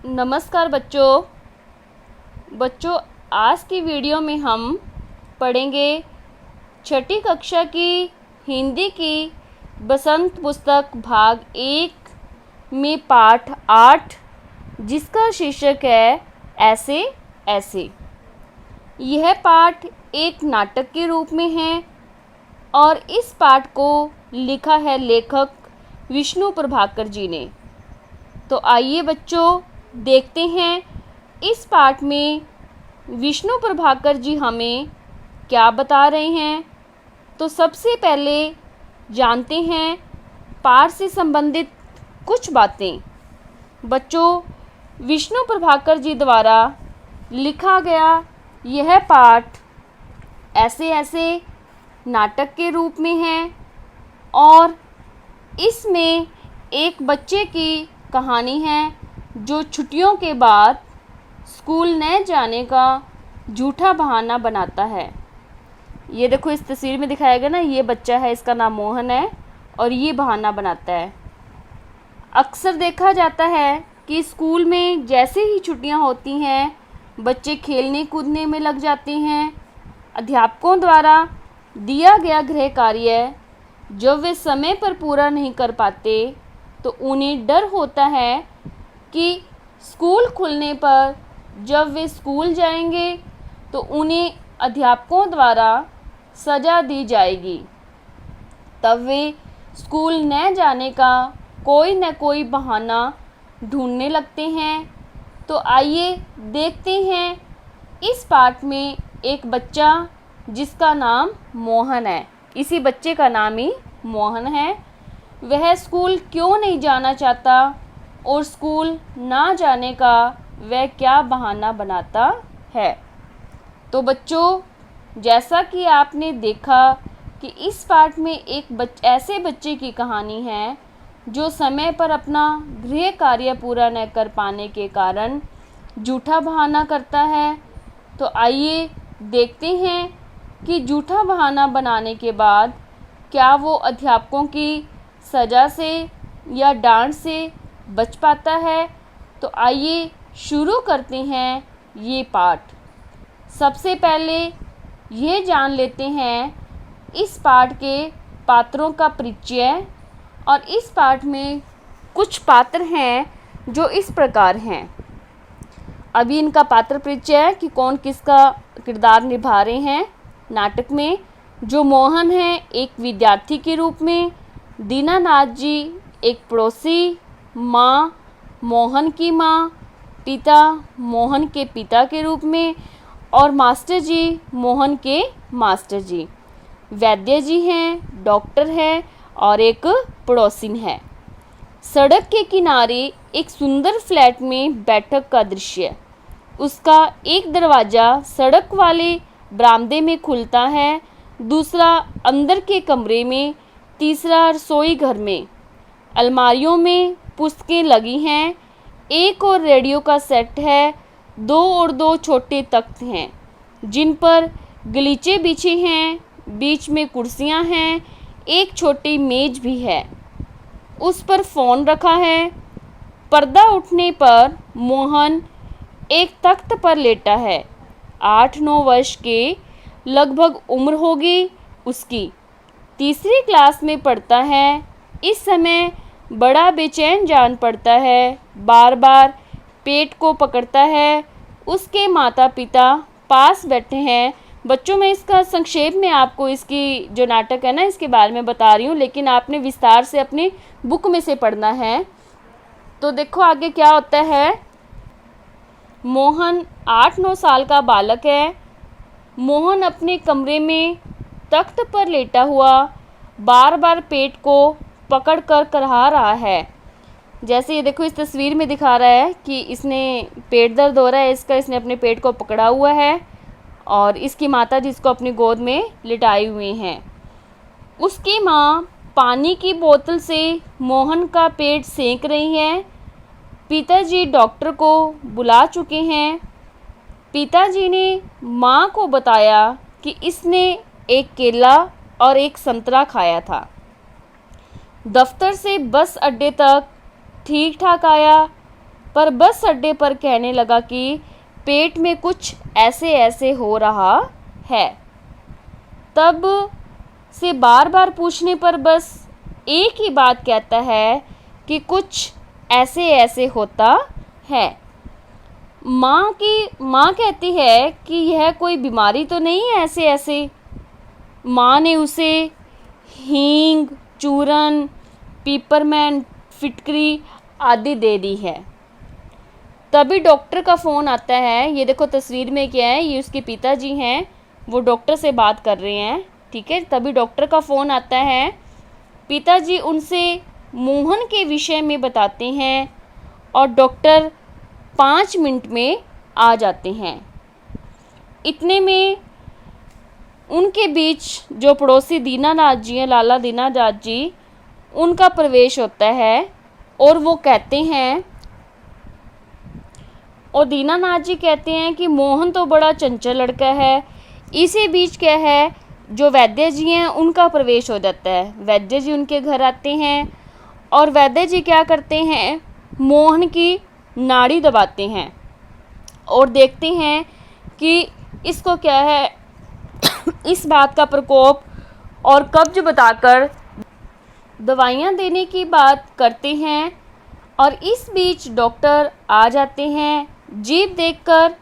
नमस्कार बच्चों आज की वीडियो में हम पढ़ेंगे छठी कक्षा की हिंदी की बसंत पुस्तक भाग 1 में पाठ 8 जिसका शीर्षक है ऐसे ऐसे। यह पाठ एक नाटक के रूप में है और इस पाठ को लिखा है लेखक विष्णु प्रभाकर जी ने। तो आइए बच्चों देखते हैं इस पाठ में विष्णु प्रभाकर जी हमें क्या बता रहे हैं। तो सबसे पहले जानते हैं पाठ से संबंधित कुछ बातें। बच्चों, विष्णु प्रभाकर जी द्वारा लिखा गया यह पाठ ऐसे ऐसे नाटक के रूप में है और इसमें एक बच्चे की कहानी है जो छुट्टियों के बाद स्कूल न जाने का झूठा बहाना बनाता है। ये देखो इस तस्वीर में दिखाया गया ना, ये बच्चा है, इसका नाम मोहन है और ये बहाना बनाता है। अक्सर देखा जाता है कि स्कूल में जैसे ही छुट्टियां होती हैं बच्चे खेलने कूदने में लग जाते हैं। अध्यापकों द्वारा दिया गया गृह कार्य जब वे समय पर पूरा नहीं कर पाते तो उन्हें डर होता है कि स्कूल खुलने पर जब वे स्कूल जाएंगे तो उन्हें अध्यापकों द्वारा सज़ा दी जाएगी। तब वे स्कूल न जाने का कोई न कोई बहाना ढूंढने लगते हैं। तो आइए देखते हैं इस पाठ में एक बच्चा जिसका नाम मोहन है, इसी बच्चे का नाम ही मोहन है, वह स्कूल क्यों नहीं जाना चाहता और स्कूल ना जाने का वह क्या बहाना बनाता है। तो बच्चों, जैसा कि आपने देखा कि इस पाठ में एक ऐसे बच्चे की कहानी है जो समय पर अपना गृह कार्य पूरा न कर पाने के कारण झूठा बहाना करता है। तो आइए देखते हैं कि झूठा बहाना बनाने के बाद क्या वो अध्यापकों की सज़ा से या डांट से बच पाता है। तो आइए शुरू करते हैं ये पाठ। सबसे पहले ये जान लेते हैं इस पाठ के पात्रों का परिचय। और इस पाठ में कुछ पात्र हैं जो इस प्रकार हैं। अभी इनका पात्र परिचय कि कौन किसका किरदार निभा रहे हैं नाटक में। जो मोहन है एक विद्यार्थी के रूप में, दीनानाथ जी एक पड़ोसी, माँ मोहन की माँ, पिता मोहन के पिता के रूप में और मास्टर जी मोहन के मास्टर जी। वैद्य जी हैं, डॉक्टर है और एक पड़ोसिन है। सड़क के किनारे एक सुंदर फ्लैट में बैठक का दृश्य। उसका एक दरवाज़ा सड़क वाले बरामदे में खुलता है, दूसरा अंदर के कमरे में, तीसरा रसोई घर में। अलमारियों में पुस्तकें लगी हैं, एक और रेडियो का सेट है, दो छोटे तख्त हैं जिन पर गलीचे बिछे हैं, बीच में कुर्सियां हैं, एक छोटी मेज भी है, उस पर फ़ोन रखा है। पर्दा उठने पर मोहन एक तख्त पर लेटा है। 8-9 वर्ष के लगभग उम्र होगी उसकी। तीसरी क्लास में पढ़ता है। इस समय बड़ा बेचैन जान पड़ता है, बार बार पेट को पकड़ता है। उसके माता पिता पास बैठे हैं। बच्चों, मैं इसका संक्षेप में आपको इसकी जो नाटक है ना इसके बारे में बता रही हूँ, लेकिन आपने विस्तार से अपनी बुक में से पढ़ना है। तो देखो आगे क्या होता है। मोहन 8-9 साल का बालक है। मोहन अपने कमरे में तख्त पर लेटा हुआ बार बार पेट को पकड़ कर करहा रहा है। जैसे ये देखो इस तस्वीर में दिखा रहा है कि इसने पेट दर्द हो रहा है इसका, इसने अपने पेट को पकड़ा हुआ है और इसकी माता जिसको अपनी गोद में लिटाए हुए हैं। उसकी माँ पानी की बोतल से मोहन का पेट सेंक रही है। पिताजी डॉक्टर को बुला चुके हैं। पिताजी ने माँ को बताया कि इसने एक केला और एक संतरा खाया था। दफ्तर से बस अड्डे तक ठीक ठाक आया। पर बस अड्डे पर कहने लगा कि पेट में कुछ ऐसे ऐसे हो रहा है। तब से बार बार पूछने पर बस एक ही बात कहता है कि कुछ ऐसे ऐसे होता है। माँ कहती है कि यह कोई बीमारी तो नहीं है ऐसे ऐसे। माँ ने उसे हींग, चूरन, पिपरमेंट, फिटकरी आदि दे दी है। तभी डॉक्टर का फ़ोन आता है। ये देखो तस्वीर में क्या है, ये उसके पिताजी हैं, वो डॉक्टर से बात कर रहे हैं, ठीक है। तभी डॉक्टर का फ़ोन आता है। पिताजी उनसे मोहन के विषय में बताते हैं और डॉक्टर 5 मिनट में आ जाते हैं। इतने में उनके बीच जो पड़ोसी दीनानाथ जी हैं, लाला दीनानाथ जी, उनका प्रवेश होता है और वो कहते हैं, और दीनानाथ जी कहते हैं कि मोहन तो बड़ा चंचल लड़का है। इसी बीच क्या है, जो वैद्य जी हैं उनका प्रवेश हो जाता है। वैद्य जी उनके घर आते हैं और वैद्य जी क्या करते हैं, मोहन की नाड़ी दबाते हैं और देखते हैं कि इसको क्या है, इस बात का प्रकोप और कब्ज बताकर दवाइयाँ देने की बात करते हैं। और इस बीच डॉक्टर आ जाते हैं, जीभ देखकर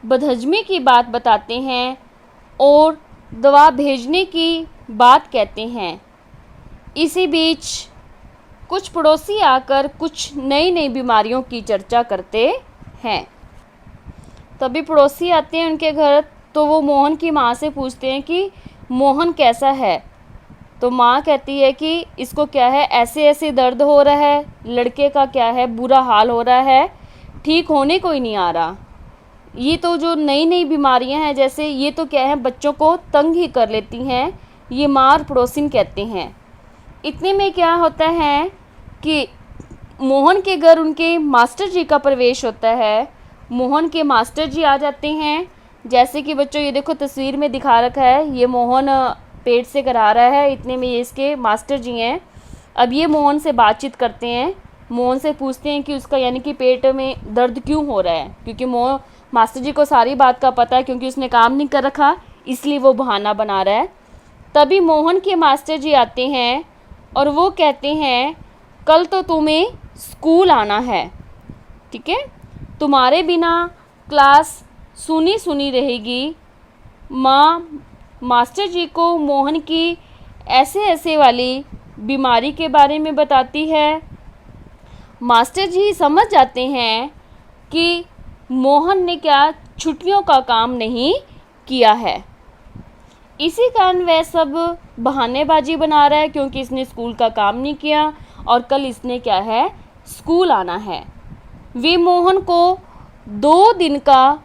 बदहजमी की बात बताते हैं और दवा भेजने की बात कहते हैं। इसी बीच कुछ पड़ोसी आकर कुछ नई नई बीमारियों की चर्चा करते हैं। तभी पड़ोसी आते हैं उनके घर, तो वो मोहन की माँ से पूछते हैं कि मोहन कैसा है। तो माँ कहती है कि इसको क्या है, ऐसे ऐसे दर्द हो रहा है, लड़के का क्या है, बुरा हाल हो रहा है, ठीक होने को ही नहीं आ रहा। ये तो जो नई नई बीमारियां हैं, जैसे ये तो क्या है, बच्चों को तंग ही कर लेती हैं, ये माँ और पड़ोसिन कहते हैं। इतने में क्या होता है कि मोहन के घर उनके मास्टर जी का प्रवेश होता है। मोहन के मास्टर जी आ जाते हैं। जैसे कि बच्चों ये देखो तस्वीर में दिखा रखा है, ये मोहन पेट से करा रहा है। इतने में ये इसके मास्टर जी हैं। अब ये मोहन से बातचीत करते हैं, मोहन से पूछते हैं कि उसका यानी कि पेट में दर्द क्यों हो रहा है, क्योंकि मास्टर जी को सारी बात का पता है, क्योंकि उसने काम नहीं कर रखा, इसलिए वो बहाना बना रहा है। तभी मोहन के मास्टर जी आते हैं और वो कहते हैं, कल तो तुम्हें स्कूल आना है, ठीक है, तुम्हारे बिना क्लास सुनी सुनी रहेगी। माँ मास्टर जी को मोहन की ऐसे ऐसे वाली बीमारी के बारे में बताती है। मास्टर जी समझ जाते हैं कि मोहन ने क्या छुट्टियों का काम नहीं किया है, इसी कारण वह सब बहानेबाजी बना रहा है, क्योंकि इसने स्कूल का काम नहीं किया और कल इसने क्या है, स्कूल आना है। वे मोहन को 2 दिन का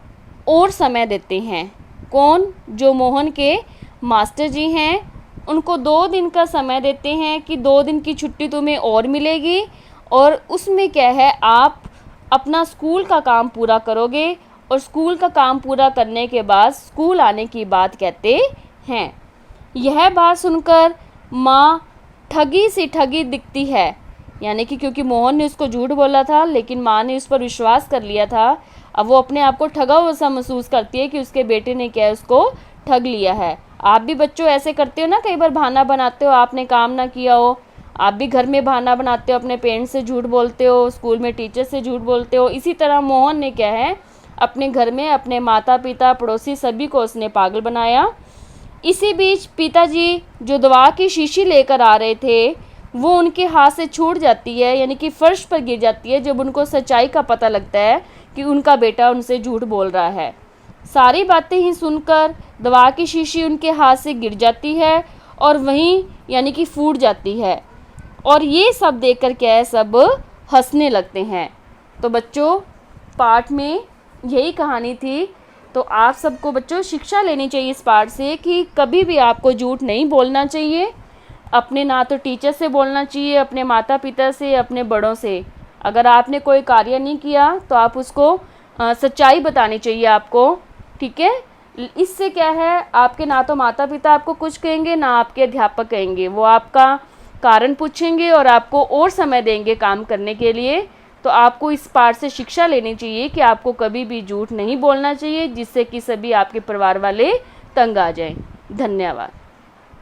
और समय देते हैं। कौन, जो मोहन के मास्टर जी हैं, उनको 2 दिन का समय देते हैं कि 2 दिन की छुट्टी तुम्हें और मिलेगी और उसमें क्या है, आप अपना स्कूल का काम पूरा करोगे और स्कूल का काम पूरा करने के बाद स्कूल आने की बात कहते हैं। यह बात सुनकर माँ ठगी सी ठगी दिखती है, यानी कि क्योंकि मोहन ने उसको झूठ बोला था लेकिन माँ ने उस पर विश्वास कर लिया था। अब वो अपने आप को ठगा हुआ सा महसूस करती है कि उसके बेटे ने क्या उसको ठग लिया है। आप भी बच्चों ऐसे करते हो ना, कई बार बहाना बनाते हो, आपने काम ना किया हो, आप भी घर में बहाना बनाते हो, अपने पेरेंट्स से झूठ बोलते हो, स्कूल में टीचर से झूठ बोलते हो। इसी तरह मोहन ने क्या है, अपने घर में अपने माता पिता पड़ोसी सभी को उसने पागल बनाया। इसी बीच पिताजी जो दवा की शीशी लेकर आ रहे थे वो उनके हाथ से छूट जाती है, यानी कि फर्श पर गिर जाती है, जब उनको सच्चाई का पता लगता है कि उनका बेटा उनसे झूठ बोल रहा है। सारी बातें ही सुनकर दवा की शीशी उनके हाथ से गिर जाती है और वहीं यानी कि फूट जाती है, और ये सब देखकर क्या है, सब हंसने लगते हैं। तो बच्चों पाठ में यही कहानी थी। तो आप सबको बच्चों शिक्षा लेनी चाहिए इस पाठ से कि कभी भी आपको झूठ नहीं बोलना चाहिए। अपने ना तो टीचर से बोलना चाहिए, अपने माता पिता से, अपने बड़ों से। अगर आपने कोई कार्य नहीं किया तो आप उसको सच्चाई बतानी चाहिए आपको, ठीक है। इससे क्या है, आपके ना तो माता पिता आपको कुछ कहेंगे ना आपके अध्यापक कहेंगे, वो आपका कारण पूछेंगे और आपको और समय देंगे काम करने के लिए। तो आपको इस पाठ से शिक्षा लेनी चाहिए कि आपको कभी भी झूठ नहीं बोलना चाहिए, जिससे कि सभी आपके परिवार वाले तंग आ जाएं। धन्यवाद।